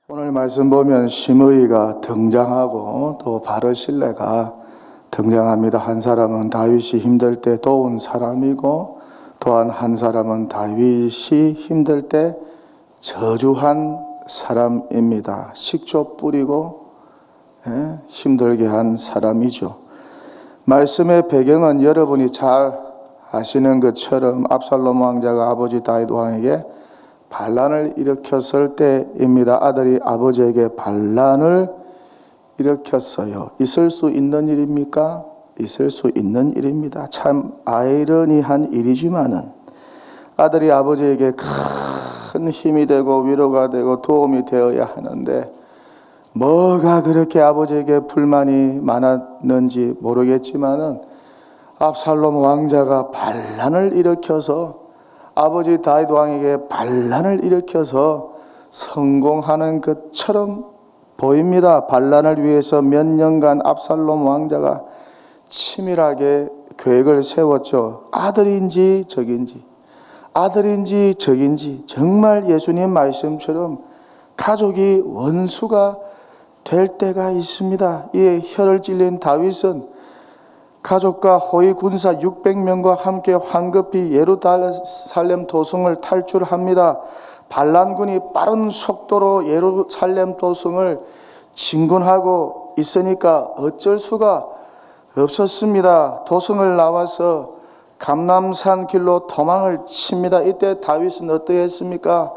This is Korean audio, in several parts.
오늘 말씀 보면 시므이가 등장하고 또 바르실레가 등장합니다. 한 사람은 다윗이 힘들 때 도운 사람이고 또한 한 사람은 다윗이 힘들 때 저주한 사람입니다. 식초 뿌리고 힘들게 한 사람이죠. 말씀의 배경은 여러분이 잘 아시는 것처럼 압살롬 왕자가 아버지 다윗 왕에게 반란을 일으켰을 때입니다. 아들이 아버지에게 반란을 일으켰어요. 있을 수 있는 일입니까? 있을 수 있는 일입니다. 참 아이러니한 일이지만은 아들이 아버지에게 큰 힘이 되고 위로가 되고 도움이 되어야 하는데 뭐가 그렇게 아버지에게 불만이 많았는지 모르겠지만은 압살롬 왕자가 반란을 일으켜서 아버지 다윗 왕에게 반란을 일으켜서 성공하는 것처럼 보입니다. 반란을 위해서 몇 년간 압살롬 왕자가 치밀하게 계획을 세웠죠. 아들인지 적인지 아들인지 적인지 정말 예수님 말씀처럼 가족이 원수가 될 때가 있습니다. 이에 혀를 찔린 다윗은 가족과 호위 군사 600명과 함께 황급히 예루살렘 도성을 탈출합니다. 반란군이 빠른 속도로 예루살렘 도성을 진군하고 있으니까 어쩔 수가 없었습니다. 도성을 나와서 감람산 길로 도망을 칩니다. 이때 다윗은 어떠했습니까?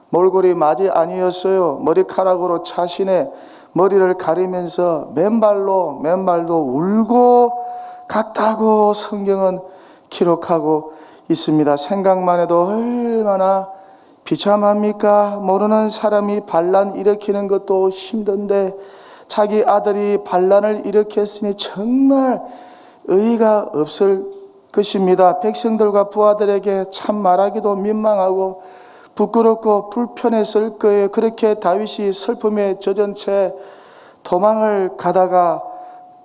몰골이 맞이 아니었어요. 머리카락으로 자신의 머리를 가리면서 맨발도 울고 갔다고 성경은 기록하고 있습니다. 생각만 해도 얼마나 비참합니까? 모르는 사람이 반란 일으키는 것도 힘든데 자기 아들이 반란을 일으켰으니 정말 의의가 없을 것입니다. 백성들과 부하들에게 참 말하기도 민망하고 부끄럽고 불편했을 거예요. 그렇게 다윗이 슬픔에 젖은 채 도망을 가다가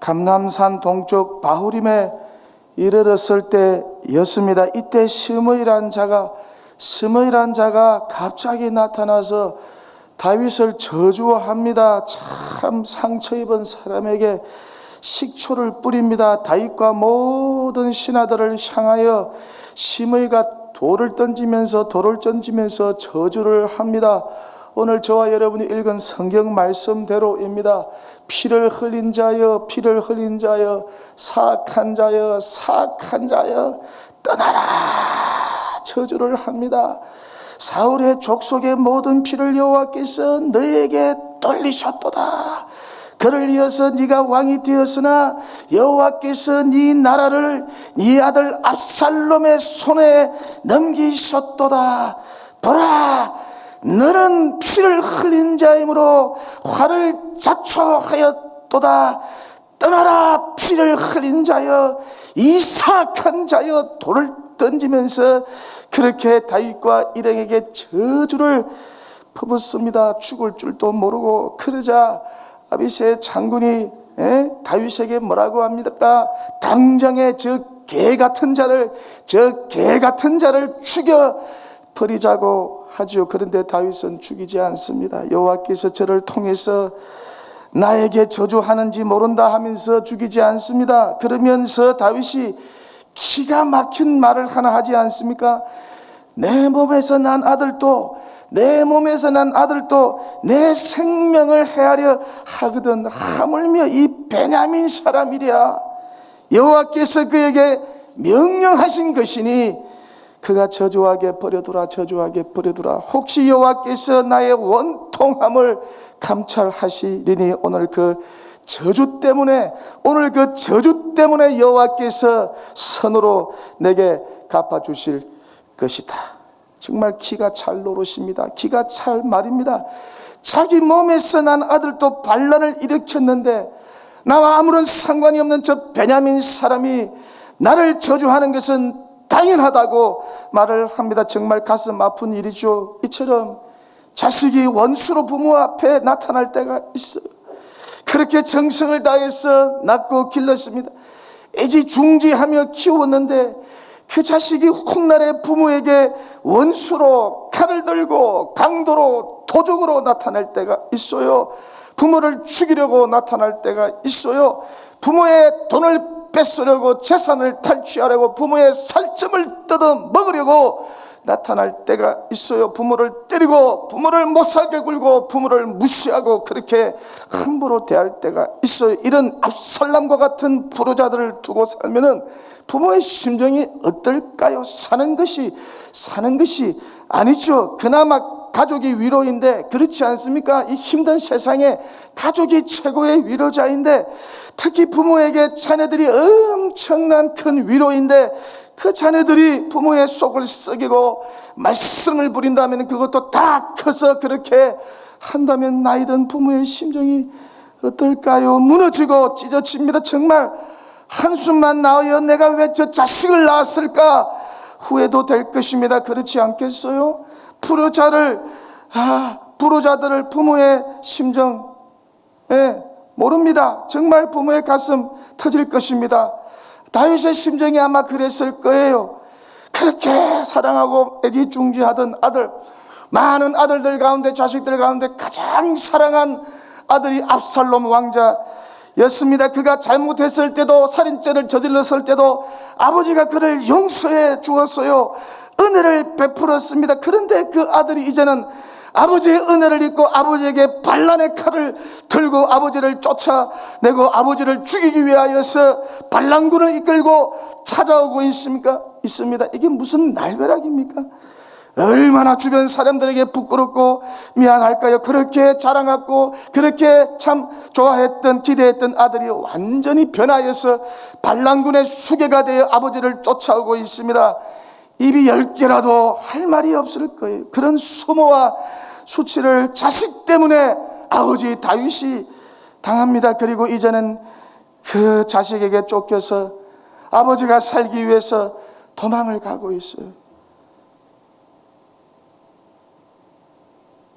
감람산 동쪽 바후림에 이르렀을 때였습니다. 이때 스므이란 자가 갑자기 나타나서 다윗을 저주합니다. 참 상처 입은 사람에게 식초를 뿌립니다. 다윗과 모든 신하들을 향하여 스므이가 돌을 던지면서 저주를 합니다. 오늘 저와 여러분이 읽은 성경 말씀대로입니다. 피를 흘린 자여 사악한 자여 떠나라 저주를 합니다. 사울의 족속의 모든 피를 여호와께서 너에게 돌리셨도다. 그를 이어서 네가 왕이 되었으나 여호와께서 네 나라를 네 아들 압살롬의 손에 넘기셨도다. 보라 너는 피를 흘린 자이므로 화를 자초하였도다. 떠나라 피를 흘린 자여 이 사악한 자여. 돌을 던지면서 그렇게 다윗과 일행에게 저주를 퍼붓습니다. 죽을 줄도 모르고. 그러자 아비새 장군이 다윗에게 뭐라고 합니까? 당장에 저 개 같은 자를 죽여 버리자고 하죠. 그런데 다윗은 죽이지 않습니다. 여호와께서 저를 통해서 나에게 저주하는지 모른다 하면서 죽이지 않습니다. 그러면서 다윗이 기가 막힌 말을 하나 하지 않습니까? 내 몸에서 난 아들도 내 생명을 헤아려 하거든 하물며 이 베냐민 사람이랴. 여호와께서 그에게 명령하신 것이니 그가 저주하게 버려두라. 혹시 여호와께서 나의 원통함을 감찰하시리니 오늘 그 저주 때문에 여호와께서 선으로 내게 갚아주실 것이다. 정말 기가 찰 노릇입니다. 기가 찰 말입니다. 자기 몸에서 난 아들도 반란을 일으켰는데 나와 아무런 상관이 없는 저 베냐민 사람이 나를 저주하는 것은 당연하다고 말을 합니다. 정말 가슴 아픈 일이죠. 이처럼 자식이 원수로 부모 앞에 나타날 때가 있어요. 그렇게 정성을 다해서 낳고 길렀습니다. 애지중지하며 키웠는데 그 자식이 훗날에 부모에게 원수로 칼을 들고 강도로 도적으로 나타날 때가 있어요. 부모를 죽이려고 나타날 때가 있어요. 부모의 돈을 뺏으려고, 재산을 탈취하려고, 부모의 살점을 뜯어 먹으려고 나타날 때가 있어요. 부모를 때리고, 부모를 못살게 굴고, 부모를 무시하고, 그렇게 함부로 대할 때가 있어요. 이런 압살롬과 같은 불효자들을 두고 살면은 부모의 심정이 어떨까요? 사는 것이 아니죠. 그나마 가족이 위로인데, 그렇지 않습니까? 이 힘든 세상에 가족이 최고의 위로자인데, 특히 부모에게 자녀들이 엄청난 큰 위로인데, 그 자녀들이 부모의 속을 썩이고 말썽을 부린다면, 그것도 다 커서 그렇게 한다면 나이든 부모의 심정이 어떨까요? 무너지고 찢어집니다. 정말 한숨만 나와요. 내가 왜 저 자식을 낳았을까? 후회도 될 것입니다. 그렇지 않겠어요? 불효자들을 부모의 심정 모릅니다. 정말 부모의 가슴 터질 것입니다. 다윗의 심정이 아마 그랬을 거예요. 그렇게 사랑하고 애지중지하던 아들, 많은 아들들 가운데, 자식들 가운데 가장 사랑한 아들이 압살롬 왕자였습니다. 그가 잘못했을 때도, 살인죄를 저질렀을 때도 아버지가 그를 용서해 주었어요. 은혜를 베풀었습니다. 그런데 그 아들이 이제는 아버지의 은혜를 잊고 아버지에게 반란의 칼을 들고 아버지를 쫓아내고 아버지를 죽이기 위하여서 반란군을 이끌고 찾아오고 있습니다. 이게 무슨 날벼락입니까? 얼마나 주변 사람들에게 부끄럽고 미안할까요? 그렇게 자랑하고 그렇게 참 좋아했던, 기대했던 아들이 완전히 변하여서 반란군의 수괴가 되어 아버지를 쫓아오고 있습니다. 입이 10개라도 할 말이 없을 거예요. 그런 수모와 수치를 자식 때문에 아버지 다윗이 당합니다. 그리고 이제는 그 자식에게 쫓겨서 아버지가 살기 위해서 도망을 가고 있어요.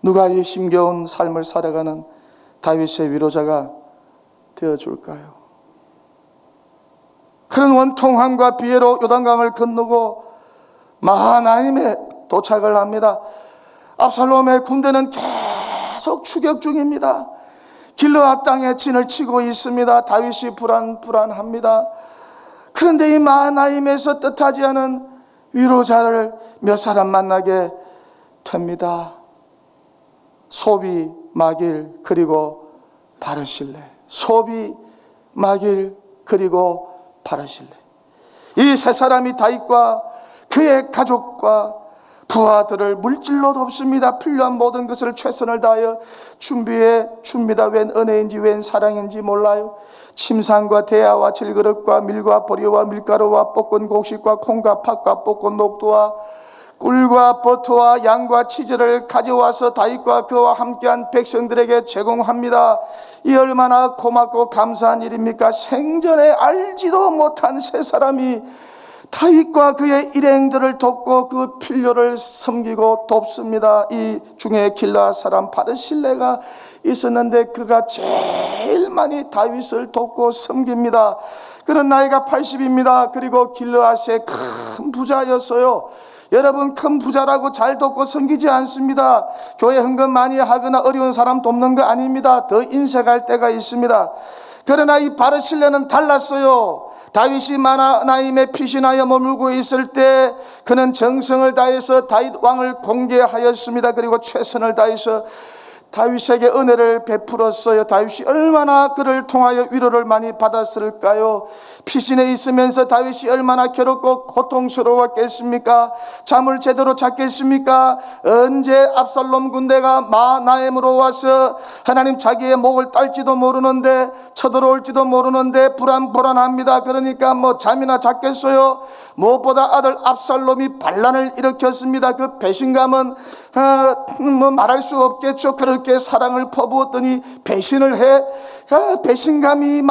누가 이 힘겨운 삶을 살아가는 다윗의 위로자가 되어줄까요? 그런 원통함과 비애로 요단강을 건너고 마하나임에 도착을 합니다. 압살롬의 군대는 계속 추격 중입니다. 길르앗 땅에 진을 치고 있습니다. 다윗이 불안합니다. 그런데 이 마하나임에서 뜻하지 않은 위로자를 몇 사람 만나게 됩니다. 소비, 마길, 그리고 바르실레. 소비, 마길, 그리고 바르실레. 이 세 사람이 다윗과 그의 가족과 부하들을 물질로 돕습니다. 필요한 모든 것을 최선을 다하여 준비해 줍니다. 웬 은혜인지 웬 사랑인지 몰라요. 침상과 대야와 질그릇과 밀과 보리와 밀가루와 볶은 곡식과 콩과 팥과 볶은 녹두와 꿀과 버터와 양과 치즈를 가져와서 다윗과 그와 함께한 백성들에게 제공합니다. 이 얼마나 고맙고 감사한 일입니까? 생전에 알지도 못한 세 사람이 다윗과 그의 일행들을 돕고 그 필요를 섬기고 돕습니다. 이 중에 길르앗 사람 바르실레가 있었는데 그가 제일 많이 다윗을 돕고 섬깁니다. 그는 나이가 80입니다. 그리고 길르앗의 큰 부자였어요. 여러분, 큰 부자라고 잘 돕고 섬기지 않습니다. 교회 헌금 많이 하거나 어려운 사람 돕는 거 아닙니다. 더 인색할 때가 있습니다. 그러나 이 바르실레는 달랐어요. 다윗이 마하나임에 피신하여 머물고 있을 때 그는 정성을 다해서 다윗 왕을 공개하였습니다. 그리고 최선을 다해서 다윗에게 은혜를 베풀었어요. 다윗이 얼마나 그를 통하여 위로를 많이 받았을까요? 피신해 있으면서 다윗이 얼마나 괴롭고 고통스러웠겠습니까? 잠을 제대로 잤겠습니까? 언제 압살롬 군대가 마하나임으로 와서 하나님 자기의 목을 딸지도 모르는데, 쳐들어올지도 모르는데 불안합니다. 그러니까 잠이나 잤겠어요? 무엇보다 아들 압살롬이 반란을 일으켰습니다. 그 배신감은 말할 수 없겠죠. 그렇게 사랑을 퍼부었더니 배신을 해. 배신감이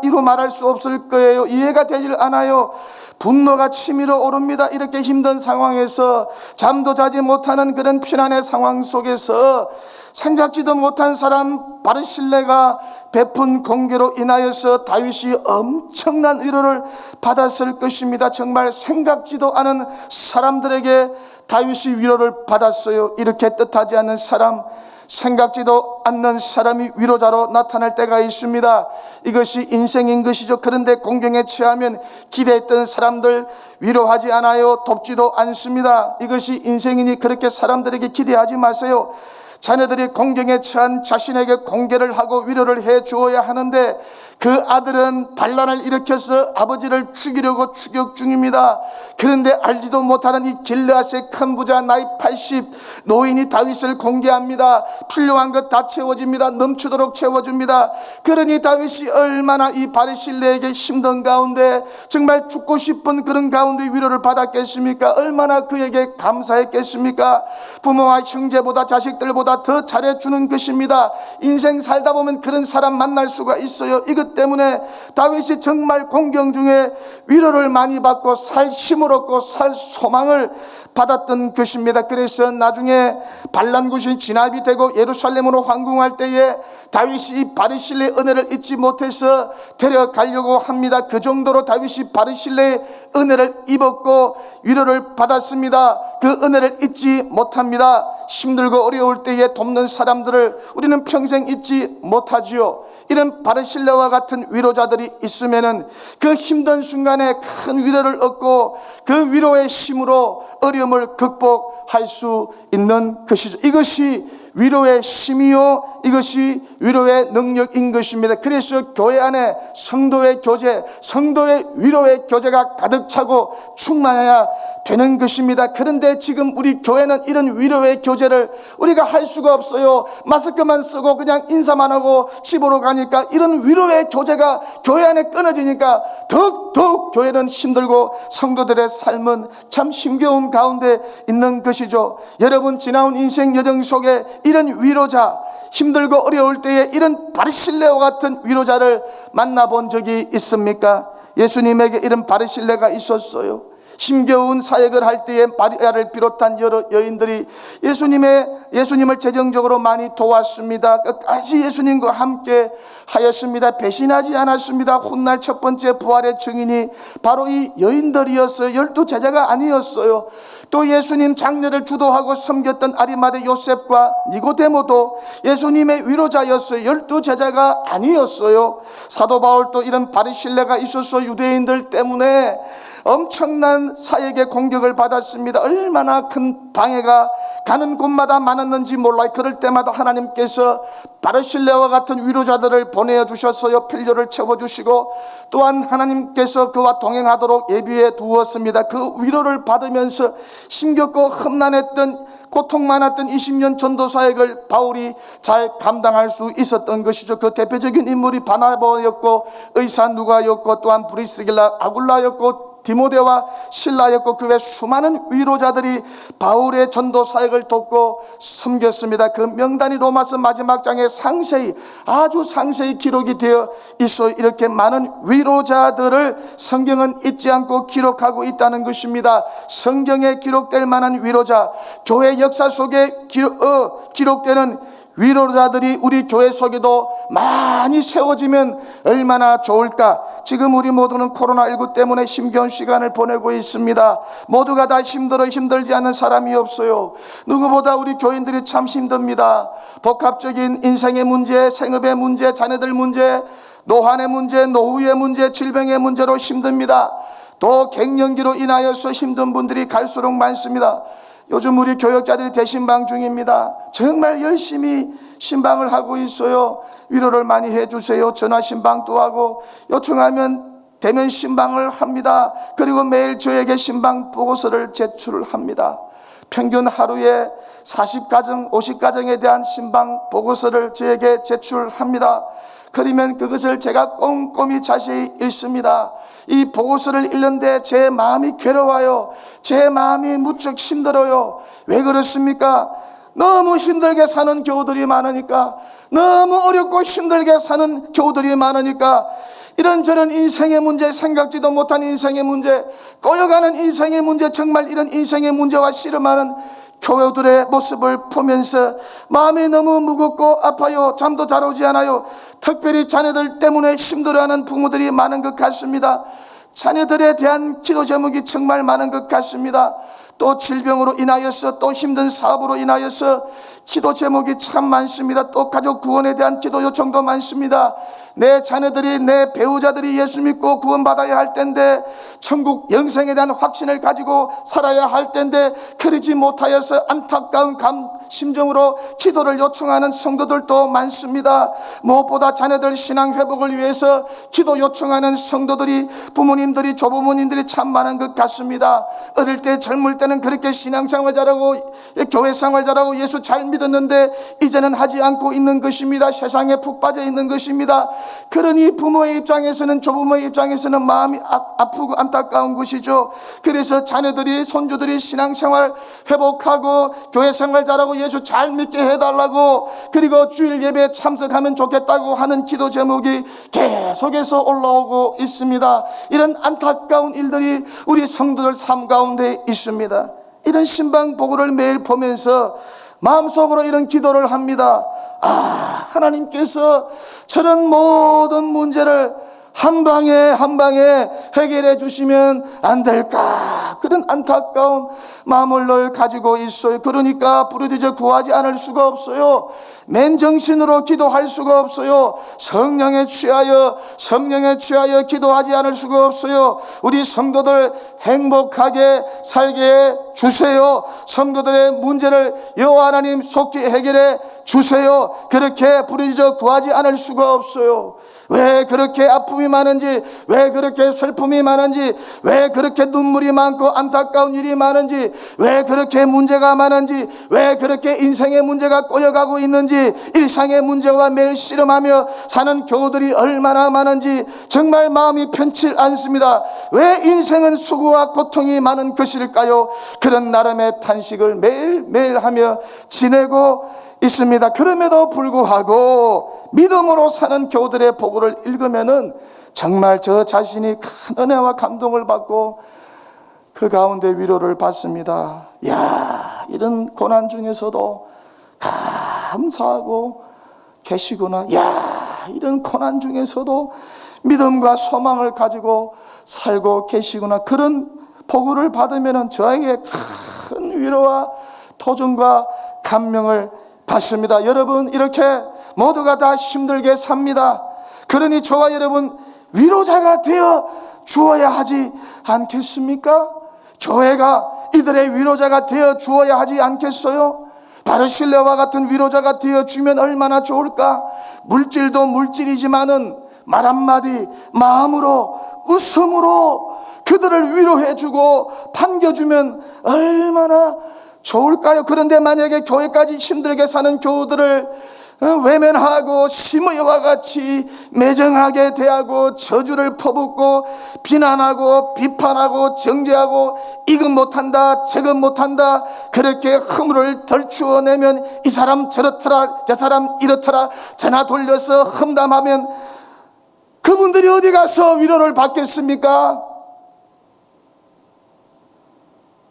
이루 말할 수 없을 거예요. 이해가 되질 않아요. 분노가 치밀어 오릅니다. 이렇게 힘든 상황에서 잠도 자지 못하는 그런 피난의 상황 속에서 생각지도 못한 사람 바르실레가 베푼 공개로 인하여서 다윗이 엄청난 위로를 받았을 것입니다. 정말 생각지도 않은 사람들에게 다윗이 위로를 받았어요. 이렇게 뜻하지 않는 사람, 생각지도 않는 사람이 위로자로 나타날 때가 있습니다. 이것이 인생인 것이죠. 그런데 공경에 처하면 기대했던 사람들 위로하지 않아요. 돕지도 않습니다. 이것이 인생이니 그렇게 사람들에게 기대하지 마세요. 자녀들이 공경에 처한 자신에게 공개를 하고 위로를 해 주어야 하는데 그 아들은 반란을 일으켜서 아버지를 죽이려고 추격 중입니다. 그런데 알지도 못하는 이 길르앗의 큰 부자 나이 80 노인이 다윗을 공개합니다. 필요한 것 다 채워집니다. 넘치도록 채워줍니다. 그러니 다윗이 얼마나 이 바르실레에게 힘든 가운데 정말 죽고 싶은 그런 가운데 위로를 받았겠습니까? 얼마나 그에게 감사했겠습니까? 부모와 형제보다 자식들보다 더 잘해주는 것입니다. 인생 살다 보면 그런 사람 만날 수가 있어요. 이것 때문에 다윗이 정말 공경 중에 위로를 많이 받고 살 힘을 얻고 살 소망을 받았던 것입니다. 그래서 나중에 반란군이 진압이 되고 예루살렘으로 황궁할 때에 다윗이 이 바르실레의 은혜를 잊지 못해서 데려가려고 합니다. 그 정도로 다윗이 바르실레의 은혜를 입었고 위로를 받았습니다. 그 은혜를 잊지 못합니다. 힘들고 어려울 때에 돕는 사람들을 우리는 평생 잊지 못하지요. 이런 바르실레와 같은 위로자들이 있으면은 그 힘든 순간에 큰 위로를 얻고 그 위로의 힘으로 어려움을 극복할 수 있는 것이죠. 이것이 위로의 힘이요, 이것이 위로의 능력인 것입니다. 그래서 교회 안에 성도의 교제, 성도의 위로의 교제가 가득 차고 충만해야 되는 것입니다. 그런데 지금 우리 교회는 이런 위로의 교제를 우리가 할 수가 없어요. 마스크만 쓰고 그냥 인사만 하고 집으로 가니까 이런 위로의 교제가 교회 안에 끊어지니까 더욱 교회는 힘들고 성도들의 삶은 참 힘겨운 가운데 있는 것이죠. 여러분 지나온 인생 여정 속에 이런 위로자, 힘들고 어려울 때에 이런 바르실레와 같은 위로자를 만나본 적이 있습니까? 예수님에게 이런 바르실레가 있었어요. 힘겨운 사역을 할 때에 마리아를 비롯한 여러 여인들이 예수님을 재정적으로 많이 도왔습니다. 끝까지 예수님과 함께 하였습니다. 배신하지 않았습니다. 훗날 첫 번째 부활의 증인이 바로 이 여인들이었어요. 12제자가 아니었어요. 또 예수님 장례를 주도하고 섬겼던 아리마대 요셉과 니고데모도 예수님의 위로자였어요. 12제자가 아니었어요. 사도 바울도 이런 바르실레가 있어서 유대인들 때문에 엄청난 사역의 공격을 받았습니다. 얼마나 큰 방해가 가는 곳마다 많았는지 몰라요. 그럴 때마다 하나님께서 바르실레와 같은 위로자들을 보내주셨어요. 필요를 채워주시고 또한 하나님께서 그와 동행하도록 예비해 두었습니다. 그 위로를 받으면서 힘겹고 험난했던 고통 많았던 20년 전도 사역을 바울이 잘 감당할 수 있었던 것이죠. 그 대표적인 인물이 바나바였고 의사 누가였고 또한 브리스길라 아굴라였고 디모데와 실라였고 그 외 수많은 위로자들이 바울의 전도 사역을 돕고 섬겼습니다. 그 명단이 로마서 마지막 장에 아주 상세히 기록이 되어 있어. 이렇게 많은 위로자들을 성경은 잊지 않고 기록하고 있다는 것입니다. 성경에 기록될 만한 위로자, 교회 역사 속에 기록되는 위로자들이 우리 교회 속에도 많이 세워지면 얼마나 좋을까. 지금 우리 모두는 코로나19 때문에 힘겨운 시간을 보내고 있습니다. 모두가 다 힘들지 않은 사람이 없어요. 누구보다 우리 교인들이 참 힘듭니다. 복합적인 인생의 문제, 생업의 문제, 자녀들 문제, 노환의 문제, 노후의 문제, 질병의 문제로 힘듭니다. 또 갱년기로 인하여서 힘든 분들이 갈수록 많습니다. 요즘 우리 교역자들이 대신방 중입니다. 정말 열심히 신방을 하고 있어요. 위로를 많이 해주세요. 전화 신방도 하고 요청하면 대면 신방을 합니다. 그리고 매일 저에게 신방 보고서를 제출합니다. 평균 하루에 40가정, 50가정에 대한 신방 보고서를 저에게 제출합니다. 그러면 그것을 제가 꼼꼼히 자세히 읽습니다. 이 보고서를 읽는데 제 마음이 괴로워요. 제 마음이 무척 힘들어요. 왜 그렇습니까? 너무 힘들게 사는 교우들이 많으니까, 너무 어렵고 힘들게 사는 교우들이 많으니까, 이런저런 인생의 문제, 생각지도 못한 인생의 문제, 꼬여가는 인생의 문제, 정말 이런 인생의 문제와 씨름하는 교우들의 모습을 보면서 마음이 너무 무겁고 아파요. 잠도 잘 오지 않아요. 특별히 자녀들 때문에 힘들어하는 부모들이 많은 것 같습니다. 자녀들에 대한 기도 제목이 정말 많은 것 같습니다. 또 질병으로 인하여서, 또 힘든 사업으로 인하여서 기도 제목이 참 많습니다. 또 가족 구원에 대한 기도 요청도 많습니다. 내 자녀들이, 내 배우자들이 예수 믿고 구원받아야 할 텐데, 천국 영생에 대한 확신을 가지고 살아야 할 텐데 그러지 못하여서 안타까운 심정으로 기도를 요청하는 성도들도 많습니다. 무엇보다 자녀들 신앙 회복을 위해서 기도 요청하는 성도들이, 부모님들이, 조부모님들이 참 많은 것 같습니다. 어릴 때, 젊을 때는 그렇게 신앙생활 잘하고 교회 생활 잘하고 예수 잘 믿었는데 이제는 하지 않고 있는 것입니다. 세상에 푹 빠져 있는 것입니다. 그러니 부모의 입장에서는, 조부모의 입장에서는 마음이 아프고 안타까운 것이죠. 그래서 자녀들이, 손주들이 신앙생활 회복하고 교회 생활 잘하고 예수 잘 믿게 해달라고, 그리고 주일 예배에 참석하면 좋겠다고 하는 기도 제목이 계속해서 올라오고 있습니다. 이런 안타까운 일들이 우리 성도들 삶 가운데 있습니다. 이런 신방 보고를 매일 보면서 마음속으로 이런 기도를 합니다. 하나님께서 저런 모든 문제를 한 방에 해결해 주시면 안 될까, 그런 안타까운 마음을 늘 가지고 있어요. 그러니까 부르짖어 구하지 않을 수가 없어요. 맨정신으로 기도할 수가 없어요. 성령에 취하여 기도하지 않을 수가 없어요. 우리 성도들 행복하게 살게 해 주세요. 성도들의 문제를 여호와 하나님 속히 해결해 주세요. 그렇게 부르짖어 구하지 않을 수가 없어요. 왜 그렇게 아픔이 많은지, 왜 그렇게 슬픔이 많은지, 왜 그렇게 눈물이 많고 안타까운 일이 많은지, 왜 그렇게 문제가 많은지, 왜 그렇게 인생의 문제가 꼬여가고 있는지, 일상의 문제와 매일 씨름하며 사는 교우들이 얼마나 많은지 정말 마음이 편치 않습니다. 왜 인생은 수고와 고통이 많은 것일까요? 그런 나름의 탄식을 매일매일 하며 지내고 있습니다. 그럼에도 불구하고 믿음으로 사는 교우들의 보고를 읽으면은 정말 저 자신이 큰 은혜와 감동을 받고 그 가운데 위로를 받습니다. 이런 고난 중에서도 감사하고 계시구나. 이런 고난 중에서도 믿음과 소망을 가지고 살고 계시구나. 그런 보고를 받으면은 저에게 큰 위로와 도전과 감명을 받습니다. 여러분, 이렇게 모두가 다 힘들게 삽니다. 그러니 저와 여러분 위로자가 되어 주어야 하지 않겠습니까? 교회가 이들의 위로자가 되어 주어야 하지 않겠어요? 바르실레와 같은 위로자가 되어 주면 얼마나 좋을까? 물질도 물질이지만은 말 한마디, 마음으로, 웃음으로 그들을 위로해 주고 반겨주면 얼마나 좋을까요? 그런데 만약에 교회까지 힘들게 사는 교우들을 외면하고 심의와 같이 매정하게 대하고 저주를 퍼붓고 비난하고 비판하고 정죄하고 이건 못한다 저건 못한다 그렇게 허물을 덜추어내면 이 사람 저렇더라 저 사람 이렇더라 전화 돌려서 험담하면 그분들이 어디 가서 위로를 받겠습니까?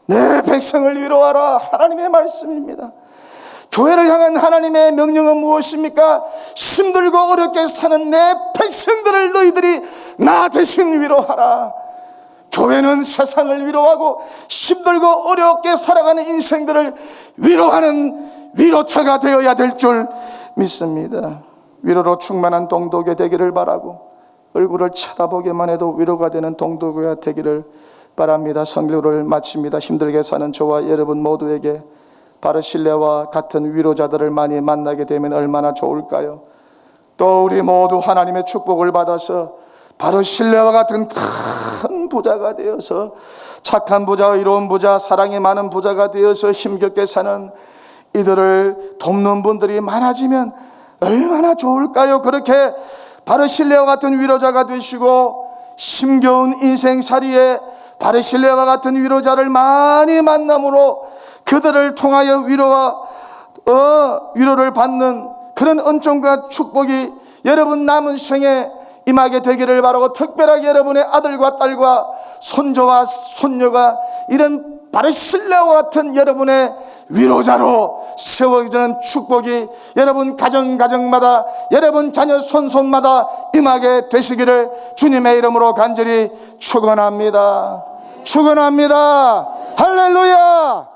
내 백성을 위로하라, 하나님의 말씀입니다. 교회를 향한 하나님의 명령은 무엇입니까? 힘들고 어렵게 사는 내 백성들을 너희들이 나 대신 위로하라. 교회는 세상을 위로하고 힘들고 어렵게 살아가는 인생들을 위로하는 위로처가 되어야 될 줄 믿습니다. 위로로 충만한 동독이 되기를 바라고 얼굴을 쳐다보기만 해도 위로가 되는 동독이 되기를 바랍니다. 설교를 마칩니다. 힘들게 사는 저와 여러분 모두에게 바르실레와 같은 위로자들을 많이 만나게 되면 얼마나 좋을까요? 또 우리 모두 하나님의 축복을 받아서 바르실레와 같은 큰 부자가 되어서 착한 부자, 의로운 부자, 사랑이 많은 부자가 되어서 힘겹게 사는 이들을 돕는 분들이 많아지면 얼마나 좋을까요? 그렇게 바르실레와 같은 위로자가 되시고 힘겨운 인생살이에 바르실레와 같은 위로자를 많이 만남으로 그들을 통하여 위로를 받는 그런 은총과 축복이 여러분 남은 생에 임하게 되기를 바라고 특별하게 여러분의 아들과 딸과 손주와 손녀가 이런 바르실레와 같은 여러분의 위로자로 세워지는 축복이 여러분 가정마다 여러분 자녀 손손마다 임하게 되시기를 주님의 이름으로 간절히 축원합니다. 축원합니다. 할렐루야.